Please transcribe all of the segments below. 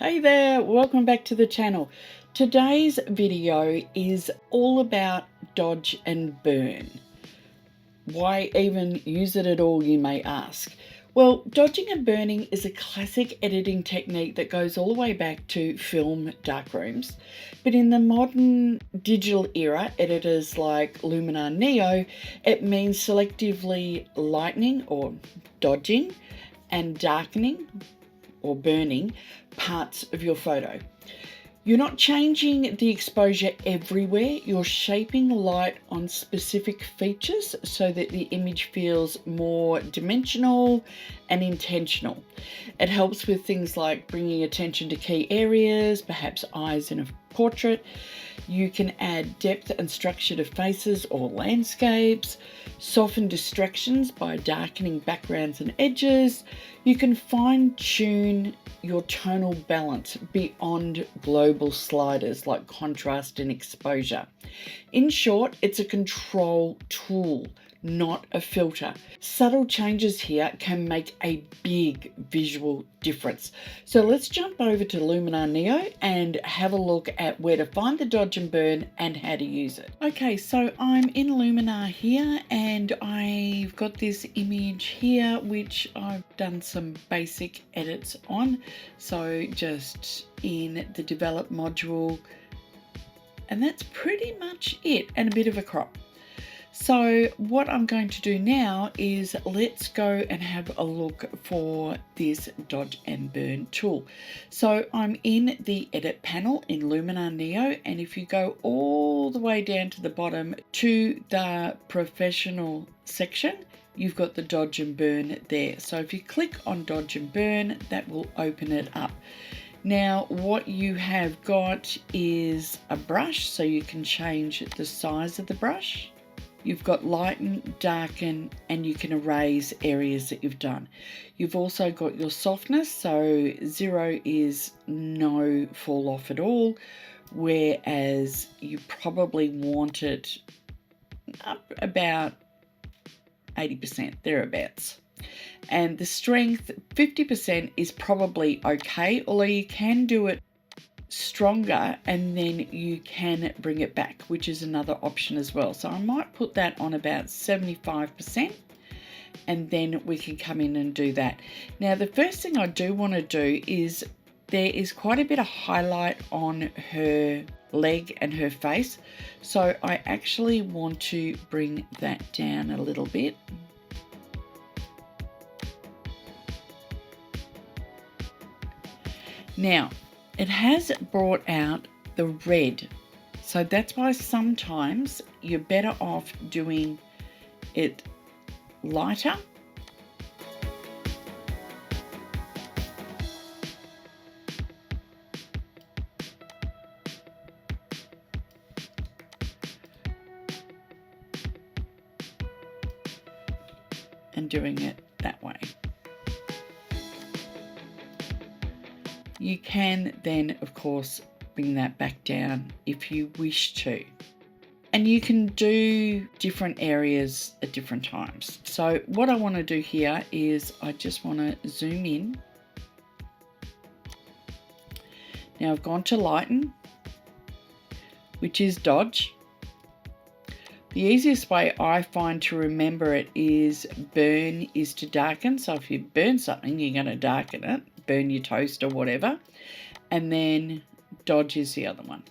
Hey there, welcome back to the channel. Today's video is all about dodge and burn. Why even use it at all, you may ask? Well, dodging and burning is a classic editing technique that goes all the way back to film darkrooms. But in the modern digital era, editors like Luminar Neo, it means selectively lightening or dodging and darkening or burning parts of your photo. You're not changing the exposure everywhere, you're shaping light on specific features so that the image feels more dimensional and intentional. It helps with things like bringing attention to key areas, perhaps eyes in a portrait. You can add depth and structure to faces or landscapes, soften distractions by darkening backgrounds and edges. You can fine-tune your tonal balance beyond global sliders like contrast and exposure. In short, it's a control tool, not a filter. Subtle changes here can make a big visual difference. So let's jump over to Luminar Neo and have a look at where to find the dodge and burn and how to use it. Okay, so I'm in Luminar here and I've got this image here which I've done some basic edits on. So just in the develop module, and that's pretty much it, and a bit of a crop. So what I'm going to do now is let's go and have a look for this dodge and burn tool. So I'm in the edit panel in Luminar Neo, and if you go all the way down to the bottom to the professional section, you've got the dodge and burn there. So if you click on dodge and burn, that will open it up. Now what you have got is a brush, so you can change the size of the brush. You've got lighten, darken, and you can erase areas that you've done. You've also got your softness, so 0 is no fall off at all, whereas you probably want it up about 80%, thereabouts. And the strength, 50% is probably okay, although you can do it stronger and then you can bring it back, which is another option as well. So I might put that on about 75% and then we can come in and do that. Now the first thing I do want to do is there is quite a bit of highlight on her leg and her face, so I actually want to bring that down a little bit. Now it has brought out the red, so that's why sometimes you're better off doing it lighter. And doing it that way. You can then, of course, bring that back down if you wish to. And you can do different areas at different times. So what I want to do here is I just want to zoom in. Now I've gone to lighten, which is dodge. The easiest way I find to remember it is burn is to darken. So if you burn something, you're going to darken it. Burn your toast or whatever, and then dodge is the other one.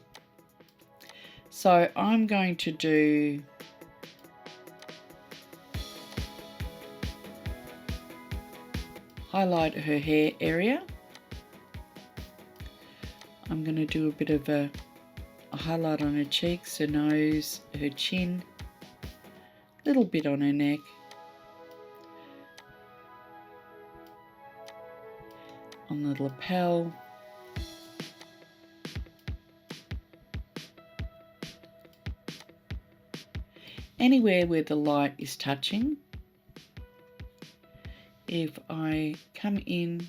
So I'm going to do highlight her hair area. I'm going to do a bit of a highlight on her cheeks, her nose, her chin, a little bit on her neck. On the lapel, anywhere where the light is touching. If I come in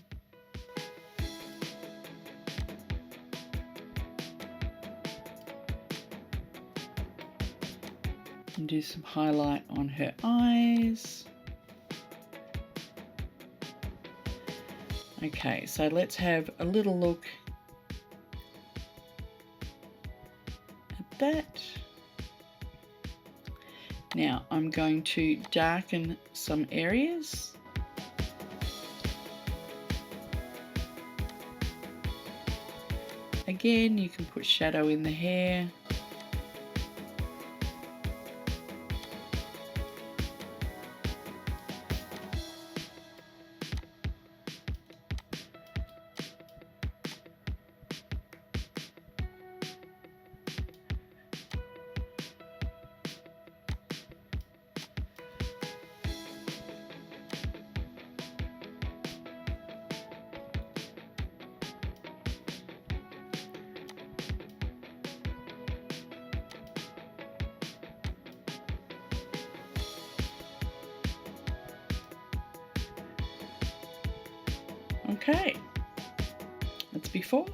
and do some highlight on her eyes. Okay, so let's have a little look that. Now I'm going to darken some areas. Again, you can put shadow in the hair. Okay, that's before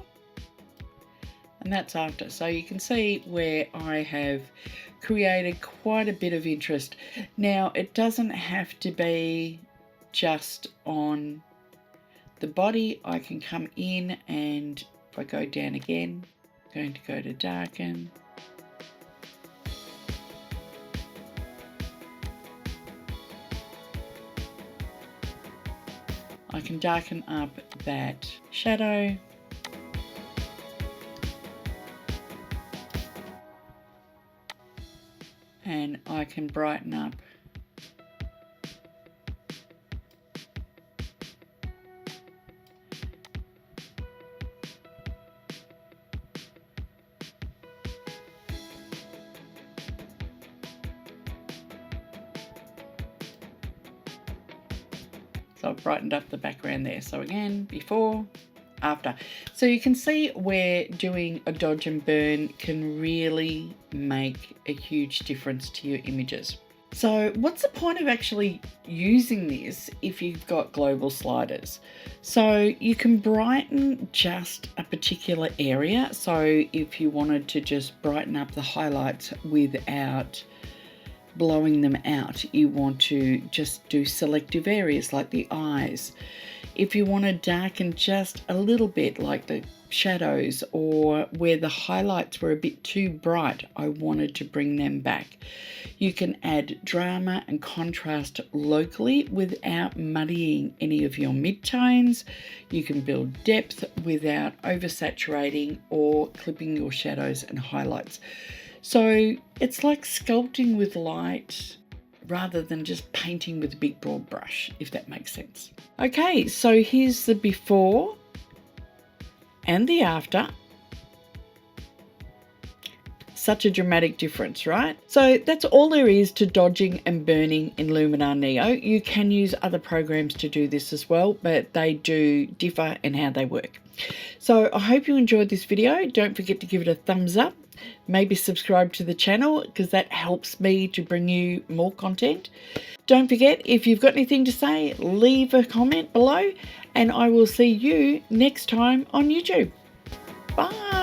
and that's after. So you can see where I have created quite a bit of interest. Now it doesn't have to be just on the body. I can come in, and if I go down again, I'm going to go to darken. I can darken up that shadow. And I can brighten up so I've brightened up the background there. So again, before, after. So you can see where doing a dodge and burn can really make a huge difference to your images. So what's the point of actually using this if you've got global sliders? So you can brighten just a particular area. So if you wanted to just brighten up the highlights without blowing them out, you want to just do selective areas like the eyes. If you want to darken just a little bit, like the shadows, or where the highlights were a bit too bright, I wanted to bring them back. You can add drama and contrast locally without muddying any of your midtones. You can build depth without oversaturating or clipping your shadows and highlights. So it's like sculpting with light rather than just painting with a big broad brush, if that makes sense. Okay, so here's the before and the after. Such a dramatic difference, right? So that's all there is to dodging and burning in Luminar Neo. You can use other programs to do this as well, but they do differ in how they work. So I hope you enjoyed this video. Don't forget to give it a thumbs up. Maybe subscribe to the channel, because that helps me to bring you more content. Don't forget, if you've got anything to say, leave a comment below, and I will see you next time on YouTube. Bye.